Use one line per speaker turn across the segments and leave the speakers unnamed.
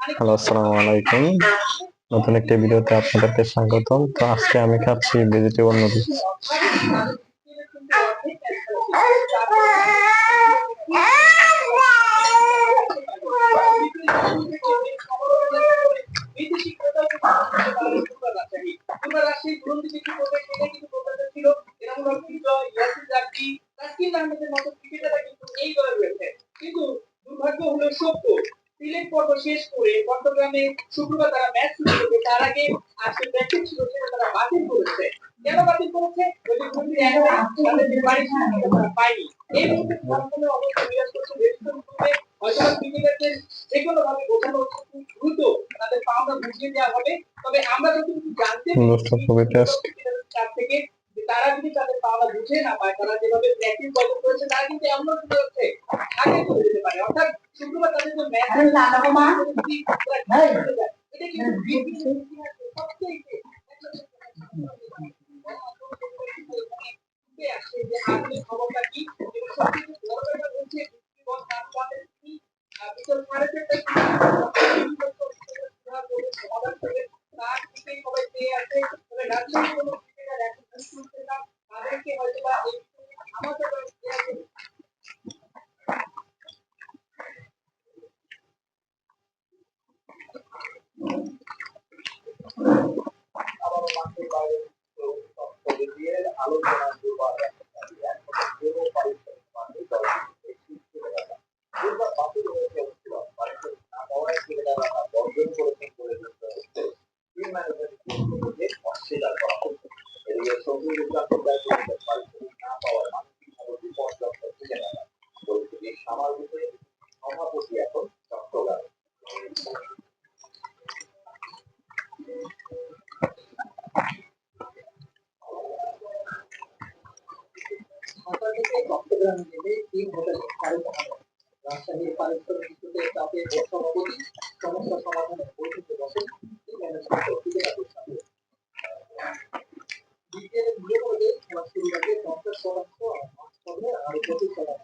Hello, আসসালামু আলাইকুম। নতুন একটি ভিডিওতে আপনাদেরকে স্বাগতম। তো আজকে আমি খাচ্ছি ভেজিটেবল নুডলস।
কিন্তু দুর্ভাগ্য হলো সত্য, সিলেট পর্ব শেষ করে চট্টগ্রামে শুক্রবার তারা ম্যাচ শুরু করবে, তার আগে আজকে প্র্যাকটিস ছিল সেটা তারা বাতিল করেছে। কেন বাতিল করেছে? ওই যে ঘুরতে তাদের যে বাড়ি ছিল তারা পায়নি। এই মুহূর্তে সরকারের অবস্থা বিরাজ করছে রেজিস্ট্রেশন করবে, হয়তো ক্রিকেটারদের যে কোনো ভাবে বোঝানো হচ্ছে খুব দ্রুত তাদের পাওনা বুঝিয়ে দেওয়া হবে। তবে আমরা যতটুকু জানতে তার থেকে তারা যদি তাদের পাওনা বুঝে না পায়, তারা যেভাবে প্র্যাকটিস বদল করেছে তারা কিন্তু এমন হচ্ছে আগে চলে যেতে পারে। অর্থাৎ শুক্রবার তাদের যে ম্যাচ এটা কিন্তু সবচেয়ে আসে যে আসলে খবরটা কি, এবং সবচেয়ে বড় ব্যাপার হচ্ছে বিকেল 4:30 সমাধান করে তার থেকে সবাই পেয়ে আছে। তবে রাজশাহী কোনো ক্রিকেটার এখন শুনছে না, তাদেরকে হয়তো বা এই আমাদের আবারও মাঠের বাইরে দিয়ে আলোচনা দুবার বাতিল হয়েছে না পাওয়ায় ক্রিকেটাররা বর্জন করেছেন বলে টিম ম্যানেজমেন্ট অস্বীকার করা হয়েছে। এদিকে শহীদ ইসলামের পারিশ্রমিক না পাওয়ার মানসিকভাবে বিপর্যস্ত ক্রিকেটাররা পরিস্থিতি সামাল দিতে সভাপতি এখন চট্টগ্রাম। ঢাকা থেকে চট্টগ্রামে গেলে 3 হোটেলে শাহরুখ আহমেদ রাজশাহীর পারিশ্রমিক ইস্যুতে চাপে সভাপতি সমস্যা সমাধানের বৈঠকে বসেন টিম ম্যানেজমেন্ট ও ক্রিকেটারদের সাথে। বিপিএলের নিয়মে খেলা শুরুর আগে 50% আর মাঝ পর্বে আরো 25%,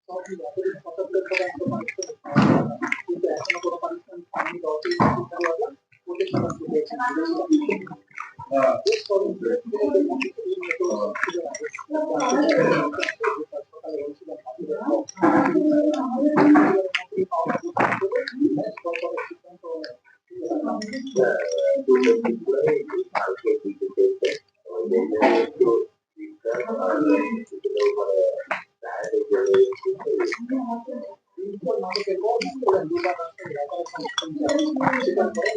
সব মিলে এতদিন 75% পারিশ্রমিক পাওয়ার কথা, কিন্তু এখনো কোনো পারিশ্রমিক পায়নি দলটির খেলোয়াড়রা। 25% পেয়েছেন বেশ কয়েকদিন ধরে সকালে অনুশীলন সিদ্ধান্ত নাটকের পর দুবার স্বীকার করে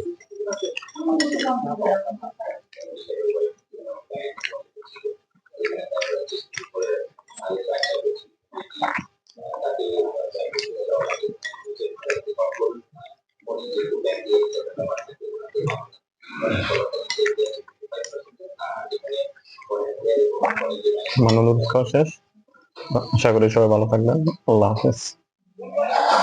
আমার নুডলস খাওয়া শেষ। আশা করি সবাই ভালো থাকবেন। আল্লাহ হাফেজ।